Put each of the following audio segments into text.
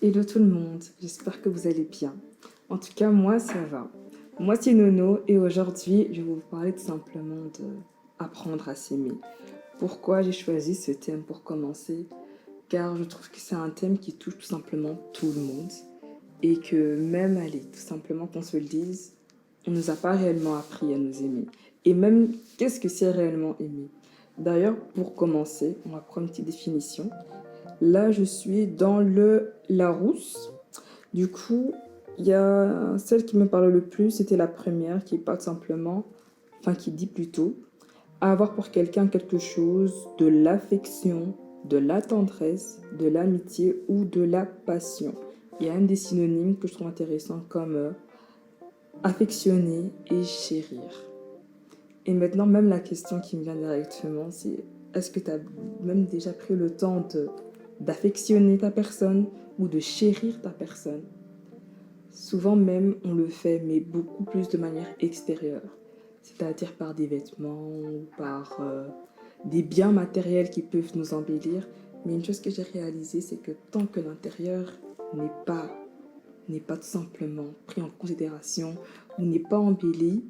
Hello tout le monde, j'espère que vous allez bien. En tout cas, moi ça va. Moi c'est Nono et aujourd'hui je vais vous parler tout simplement de apprendre à s'aimer. Pourquoi j'ai choisi ce thème pour commencer? Car je trouve que c'est un thème qui touche tout simplement tout le monde et que même, allez, tout simplement qu'on se le dise, on ne nous a pas réellement appris à nous aimer. Et même, qu'est-ce que c'est réellement aimer? D'ailleurs, pour commencer, on va prendre une petite définition. Là, je suis dans le Larousse. Du coup, il y a celle qui me parle le plus, c'était la première qui parle simplement, enfin qui dit plutôt, avoir pour quelqu'un quelque chose, de l'affection, de la tendresse, de l'amitié ou de la passion. Il y a même des synonymes que je trouve intéressants comme affectionner et chérir. Et maintenant, même la question qui me vient directement, c'est est-ce que tu as même déjà pris le temps d'affectionner ta personne ou de chérir ta personne? Souvent même, on le fait, mais beaucoup plus de manière extérieure. C'est-à-dire par des vêtements ou par des biens matériels qui peuvent nous embellir. Mais une chose que j'ai réalisée, c'est que tant que l'intérieur n'est pas, n'est pas tout simplement pris en considération ou n'est pas embelli,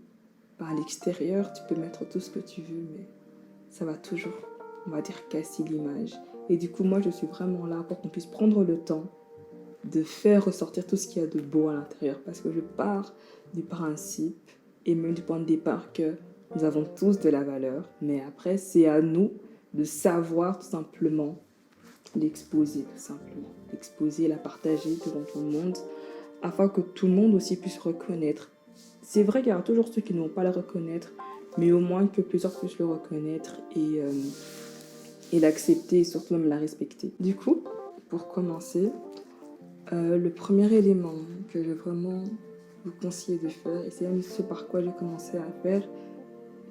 par l'extérieur, tu peux mettre tout ce que tu veux, mais ça va toujours, on va dire, casser l'image. Et du coup, moi, je suis vraiment là pour qu'on puisse prendre le temps de faire ressortir tout ce qu'il y a de beau à l'intérieur. Parce que je pars du principe et même du point de départ que nous avons tous de la valeur, mais après, c'est à nous de savoir tout simplement l'exposer, tout simplement. L'exposer, la partager devant tout le monde, afin que tout le monde aussi puisse reconnaître. C'est vrai qu'il y aura toujours ceux qui ne vont pas la reconnaître, mais au moins que plusieurs puissent le reconnaître et l'accepter et surtout même la respecter. Du coup, pour commencer, le premier élément que je vais vraiment vous conseiller de faire, et c'est même ce par quoi j'ai commencé à faire,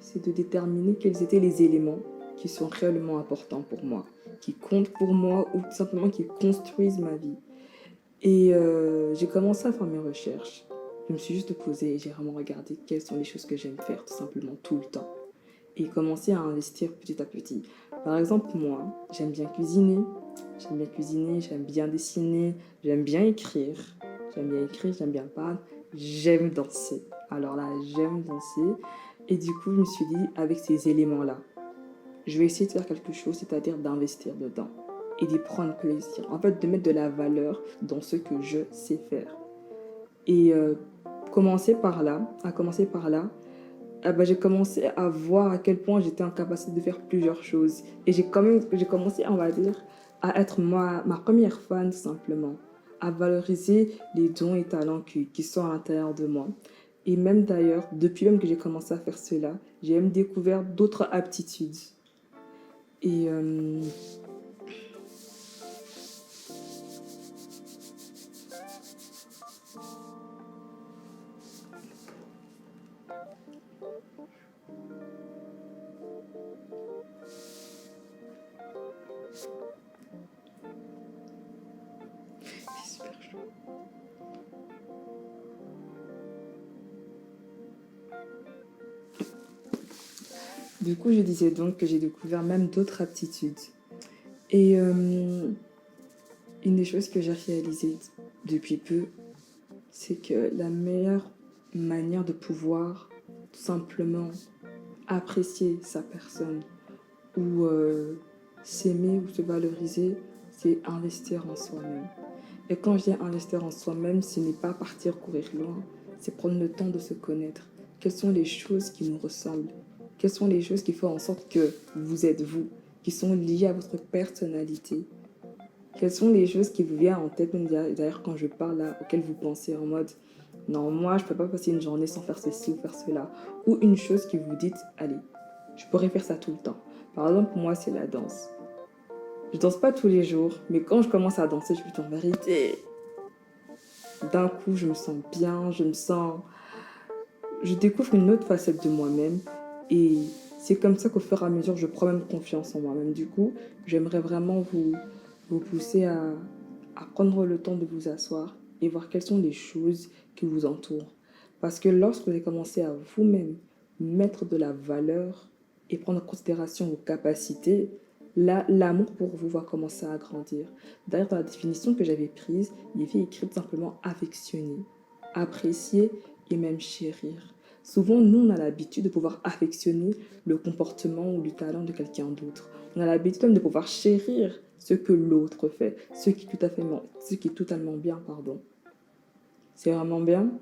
c'est de déterminer quels étaient les éléments qui sont réellement importants pour moi, qui comptent pour moi ou tout simplement qui construisent ma vie. Et j'ai commencé à faire mes recherches. Je me suis juste posée et j'ai vraiment regardé quelles sont les choses que j'aime faire tout simplement tout le temps. Et commencer à investir petit à petit. Par exemple, moi, j'aime bien cuisiner. J'aime bien cuisiner, j'aime bien dessiner, j'aime bien écrire. J'aime bien écrire, j'aime bien parler. J'aime danser. Alors là, j'aime danser. Et du coup, je me suis dit, avec ces éléments-là, je vais essayer de faire quelque chose, c'est-à-dire d'investir dedans et d'y prendre plaisir. En fait, de mettre de la valeur dans ce que je sais faire. Et à commencer par là, j'ai commencé à voir à quel point j'étais en capacité de faire plusieurs choses. Et j'ai commencé, on va dire, à être ma première fan, tout simplement. À valoriser les dons et talents qui sont à l'intérieur de moi. Et même d'ailleurs, depuis même que j'ai commencé à faire cela, j'ai même découvert d'autres aptitudes. Et c'est super chaud. Du coup, je disais donc que j'ai découvert même d'autres aptitudes. Et une des choses que j'ai réalisées depuis peu, c'est que la meilleure manière de pouvoir tout simplement apprécier sa personne ou s'aimer ou se valoriser, c'est investir en soi-même. Et quand je dis investir en soi-même, ce n'est pas partir courir loin, c'est prendre le temps de se connaître. Quelles sont les choses qui nous ressemblent? Quelles sont les choses qui font en sorte que vous êtes vous, qui sont liées à votre personnalité? Quelles sont les choses qui vous viennent en tête, même d'ailleurs quand je parle là, auxquelles vous pensez en mode non, moi je peux pas passer une journée sans faire ceci ou faire cela. Ou une chose qui vous dites, allez, je pourrais faire ça tout le temps. Par exemple, pour moi, c'est la danse. Je danse pas tous les jours, mais quand je commence à danser, je me dis en vérité, d'un coup, je me sens bien, je découvre une autre facette de moi-même et c'est comme ça qu'au fur et à mesure, je prends même confiance en moi-même. Du coup, j'aimerais vraiment vous pousser à prendre le temps de vous asseoir et voir quelles sont les choses qui vous entourent. Parce que lorsque vous allez commencer à vous-même mettre de la valeur et prendre en considération vos capacités, là, l'amour pour vous va commencer à grandir. D'ailleurs, dans la définition que j'avais prise, il y avait écrit tout simplement affectionner, apprécier et même chérir. Souvent, nous, on a l'habitude de pouvoir affectionner le comportement ou le talent de quelqu'un d'autre. On a l'habitude même de pouvoir chérir ce que l'autre fait, ce qui est totalement bien, pardon. C'est vraiment bien,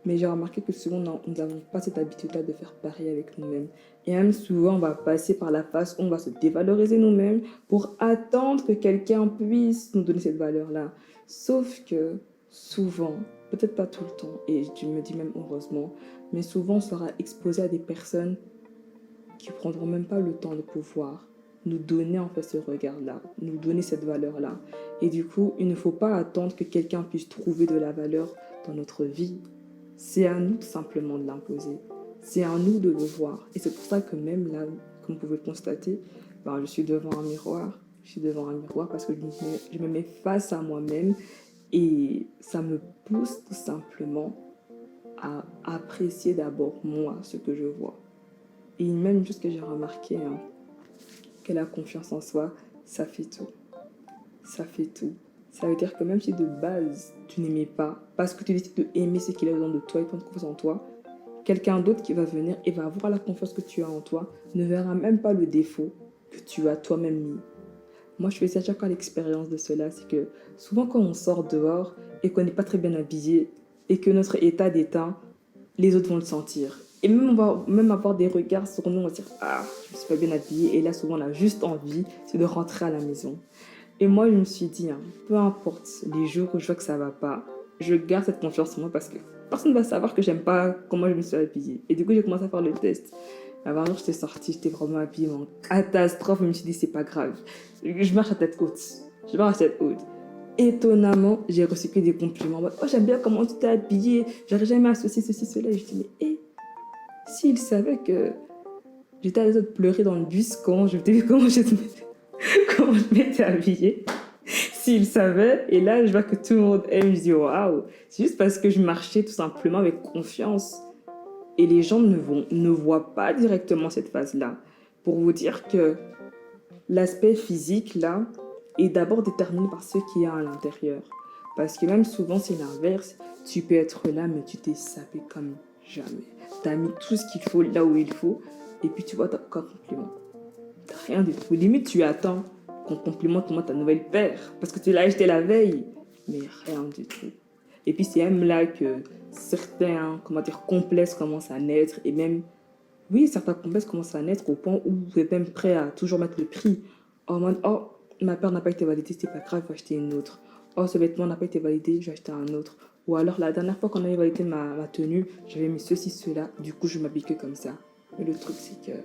mais j'ai remarqué que souvent, nous n'avons pas cette habitude-là de faire pareil avec nous-mêmes. Et même souvent, on va passer par la phase où on va se dévaloriser nous-mêmes pour attendre que quelqu'un puisse nous donner cette valeur-là. Sauf que souvent, peut-être pas tout le temps, et je me dis même heureusement, mais souvent on sera exposé à des personnes qui ne prendront même pas le temps de pouvoir nous donner en fait ce regard-là, nous donner cette valeur-là. Et du coup, il ne faut pas attendre que quelqu'un puisse trouver de la valeur dans notre vie. C'est à nous tout simplement de l'imposer. C'est à nous de le voir. Et c'est pour ça que même là, comme vous pouvez le constater, je suis devant un miroir. Je suis devant un miroir parce que je me mets face à moi-même et ça me pousse tout simplement à apprécier d'abord moi, ce que je vois. Et même une chose que j'ai remarqué, que la confiance en soi, ça fait tout. Ça fait tout. Ça veut dire que même si de base, tu n'aimais pas, parce que tu décides d'aimer ce qu'il a besoin de toi et prendre confiance en toi, quelqu'un d'autre qui va venir et va voir la confiance que tu as en toi ne verra même pas le défaut que tu as toi-même mis. Moi, je fais à chaque fois l'expérience de cela, c'est que souvent quand on sort dehors et qu'on n'est pas très bien habillé et que notre état d'état, les autres vont le sentir. Et même on va même avoir des regards sur nous, on va dire ah, je ne suis pas bien habillée. Et là, souvent, on a juste envie, c'est de rentrer à la maison. Et moi, je me suis dit, peu importe les jours où je vois que ça va pas, je garde cette confiance en moi parce que personne ne va savoir que j'aime pas comment je me suis habillée. Et du coup, j'ai commencé à faire le test. Un jour, j'étais sortie, j'étais vraiment habillée en catastrophe. Je me suis dit, c'est pas grave. Je marche à tête haute. Je marche à tête haute. Étonnamment, j'ai reçu que des compliments. Oh, j'aime bien comment tu t'es habillée. J'aurais jamais associé ceci, cela. Et je dis, mais s'ils savaient que j'étais à l'autre pleurer dans le bus quand je t'ai vu comment comment je m'étais habillée. S'ils savaient, et là je vois que tout le monde aime, je dis waouh, c'est juste parce que je marchais tout simplement avec confiance. Et les gens ne voient pas directement cette phase-là. Pour vous dire que l'aspect physique là est d'abord déterminé par ce qu'il y a à l'intérieur. Parce que même souvent c'est l'inverse, tu peux être là mais tu t'es sapé comme jamais. T'as mis tout ce qu'il faut là où il faut et puis tu vois t'as aucun compliment. T'as rien du tout. Limite tu attends qu'on complimente ta nouvelle paire parce que tu l'as acheté la veille, mais rien du tout. Et puis c'est même là que certains complexes commencent à naître et même, oui, certains complexes commencent à naître au point où vous êtes même prêt à toujours mettre le prix. Oh, ma paire n'a pas été validée, c'est pas grave, je vais acheter une autre. Oh, ce vêtement n'a pas été validé, je vais acheter un autre. Ou alors la dernière fois qu'on avait validé ma tenue, j'avais mis ceci, cela, du coup je m'habille que comme ça. Mais le truc c'est que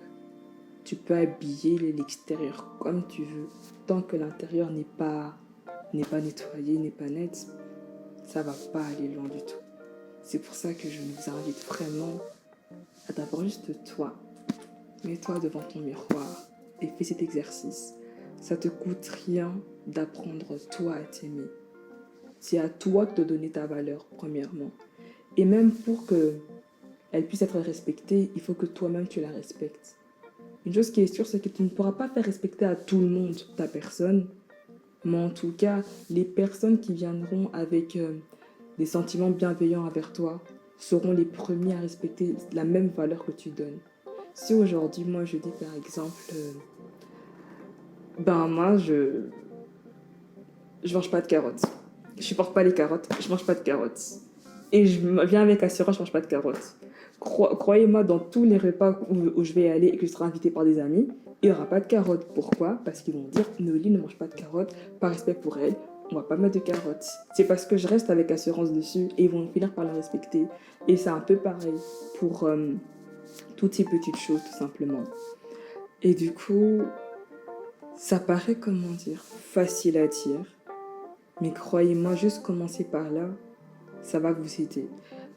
tu peux habiller l'extérieur comme tu veux. Tant que l'intérieur n'est pas nettoyé, n'est pas net, ça va pas aller loin du tout. C'est pour ça que je vous invite vraiment à d'abord juste toi. Mets-toi devant ton miroir et fais cet exercice. Ça te coûte rien d'apprendre toi à t'aimer. C'est à toi de te donner ta valeur, premièrement. Et même pour qu'elle puisse être respectée, il faut que toi-même tu la respectes. Une chose qui est sûre, c'est que tu ne pourras pas faire respecter à tout le monde ta personne. Mais en tout cas, les personnes qui viendront avec des sentiments bienveillants envers toi seront les premiers à respecter la même valeur que tu donnes. Si aujourd'hui, moi, je dis par exemple, moi, je mange pas de carottes. Je supporte pas les carottes, je mange pas de carottes. Et je viens avec assurance, je mange pas de carottes. Croyez-moi, dans tous les repas où je vais aller et que je serai invitée par des amis, il n'y aura pas de carottes. Pourquoi? Parce qu'ils vont dire, Noli ne mange pas de carottes, par respect pour elle, on va pas mettre de carottes. C'est parce que je reste avec assurance dessus et ils vont finir par la respecter. Et c'est un peu pareil pour toutes ces petites choses, tout simplement. Et du coup, ça paraît, facile à dire. Mais croyez-moi, juste commencer par là, ça va vous aider.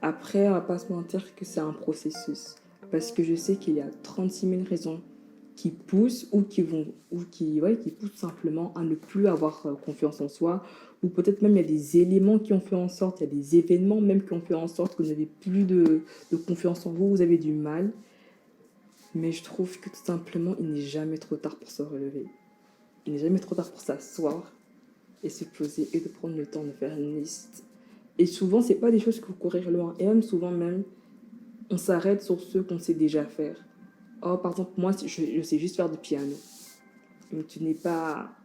Après, on va pas se mentir que c'est un processus. Parce que je sais qu'il y a 36 000 raisons qui poussent ou qui poussent simplement à ne plus avoir confiance en soi. Ou peut-être même il y a des éléments qui ont fait en sorte, il y a des événements même qui ont fait en sorte que vous n'avez plus de confiance en vous, vous avez du mal. Mais je trouve que tout simplement, il n'est jamais trop tard pour se relever. il n'est jamais trop tard pour s'asseoir et se poser et de prendre le temps de faire une liste. Et souvent, c'est pas des choses qu'il faut courir loin. Et même souvent, même, on s'arrête sur ce qu'on sait déjà faire. Oh, par exemple, moi, je sais juste faire du piano. Mais tu n'es pas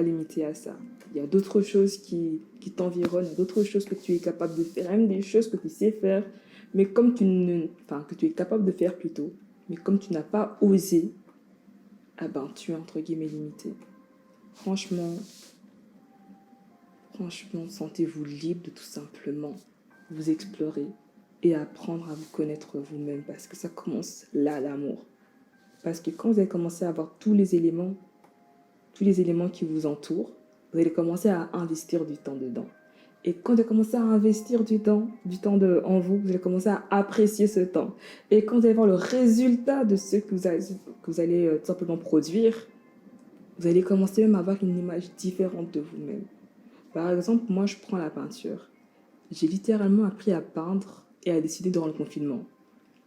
limité à ça. Il y a d'autres choses qui t'environnent, il y a d'autres choses que tu es capable de faire, même des choses que tu sais faire, mais comme que tu es capable de faire plutôt, mais comme tu n'as pas osé, ah ben, tu es entre guillemets limité. Franchement, sentez-vous libre de tout simplement vous explorer et apprendre à vous connaître vous-même parce que ça commence là, l'amour. Parce que quand vous allez commencer à avoir tous les éléments qui vous entourent, vous allez commencer à investir du temps dedans. Et quand vous allez commencer à investir en vous, vous allez commencer à apprécier ce temps. Et quand vous allez voir le résultat de ce que vous allez tout simplement produire, vous allez commencer même à avoir une image différente de vous-même. Par exemple, moi, je prends la peinture. J'ai littéralement appris à peindre et à dessiner durant le confinement.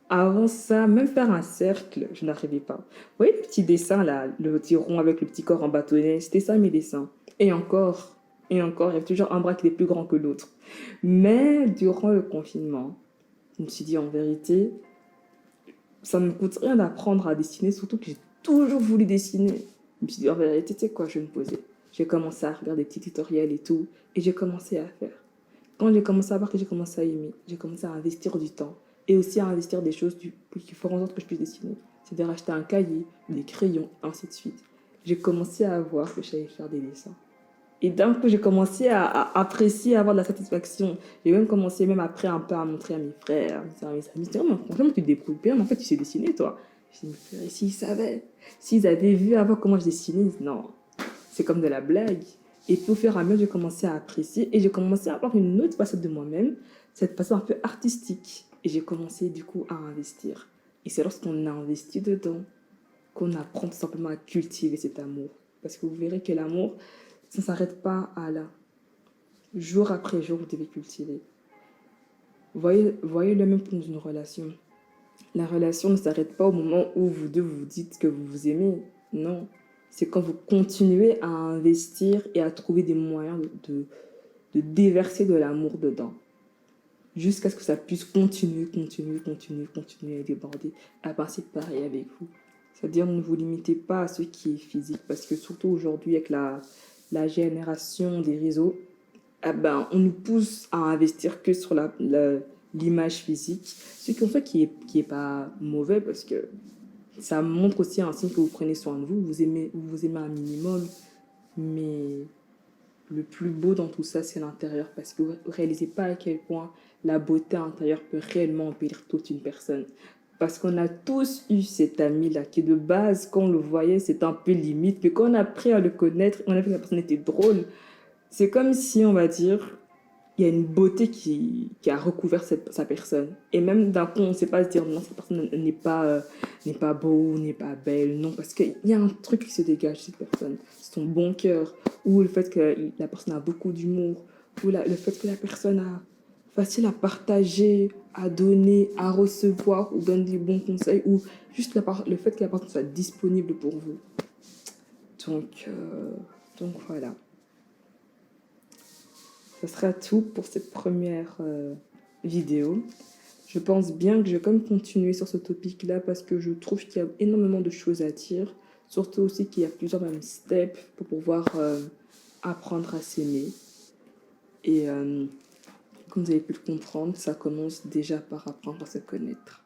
Avant ça, même faire un cercle, je n'arrivais pas. Vous voyez le petit dessin là, le petit rond avec le petit corps en bâtonnet, c'était ça mes dessins. Et encore, il y avait toujours un bras qui était plus grand que l'autre. Mais durant le confinement, je me suis dit en vérité, ça ne me coûte rien d'apprendre à dessiner, surtout que j'ai toujours voulu dessiner. Je me suis dit en vérité, tu sais quoi, je vais me poser. J'ai commencé à regarder des petits tutoriels et tout, et j'ai commencé à faire. Quand j'ai commencé à voir que j'ai commencé à aimer, j'ai commencé à investir du temps et aussi à investir des choses qui feront en sorte que je puisse dessiner. C'est-à-dire acheter un cahier, des crayons, ainsi de suite. J'ai commencé à voir que je savais faire des dessins. Et d'un coup, j'ai commencé à apprécier, à avoir de la satisfaction. J'ai même commencé, même après, un peu à montrer à mes frères, à mes amis. Oh, franchement, tu te débrouilles bien, mais en fait, tu sais dessiner, toi. Je dis, mais s'ils savaient, s'ils avaient vu avant comment je dessinais, non, c'est comme de la blague. Et au fur et à mesure, j'ai commencé à apprécier et j'ai commencé à avoir une autre facette de moi-même, cette facette un peu artistique. Et j'ai commencé du coup à investir. Et c'est lorsqu'on a investi dedans qu'on apprend tout simplement à cultiver cet amour. Parce que vous verrez que l'amour, ça ne s'arrête pas à là. Jour après jour, vous devez cultiver. Voyez le même dans une relation. La relation ne s'arrête pas au moment où vous deux vous dites que vous vous aimez. Non. C'est quand vous continuez à investir et à trouver des moyens de déverser de l'amour dedans. Jusqu'à ce que ça puisse continuer à déborder. À part c'est pareil avec vous. C'est-à-dire ne vous limitez pas à ce qui est physique. Parce que surtout aujourd'hui avec la génération des réseaux, on nous pousse à investir que sur l'image physique. Ce qui est pas mauvais parce que ça montre aussi un signe que vous prenez soin de vous, vous vous aimez un minimum. Mais le plus beau dans tout ça, c'est l'intérieur parce que vous ne réalisez pas à quel point la beauté intérieure peut réellement embellir toute une personne. Parce qu'on a tous eu cet ami-là qui, de base, quand on le voyait, c'était un peu limite. Mais quand on a appris à le connaître, on a vu que la personne était drôle. C'est comme si, on va dire, il y a une beauté qui a recouvert sa personne. Et même d'un coup, on ne sait pas se dire non, cette personne n'est pas beau, n'est pas belle. Non, parce qu'il y a un truc qui se dégage de cette personne. Son bon cœur, ou le fait que la personne a beaucoup d'humour, ou le fait que la personne a facile à partager, à donner, à recevoir, ou donne des bons conseils, ou juste le fait que la personne soit disponible pour vous. Donc voilà. Ce sera tout pour cette première vidéo. Je pense bien que je vais quand même continuer sur ce topic-là parce que je trouve qu'il y a énormément de choses à dire. Surtout aussi qu'il y a plusieurs même steps pour pouvoir apprendre à s'aimer. Et comme vous avez pu le comprendre, ça commence déjà par apprendre à se connaître.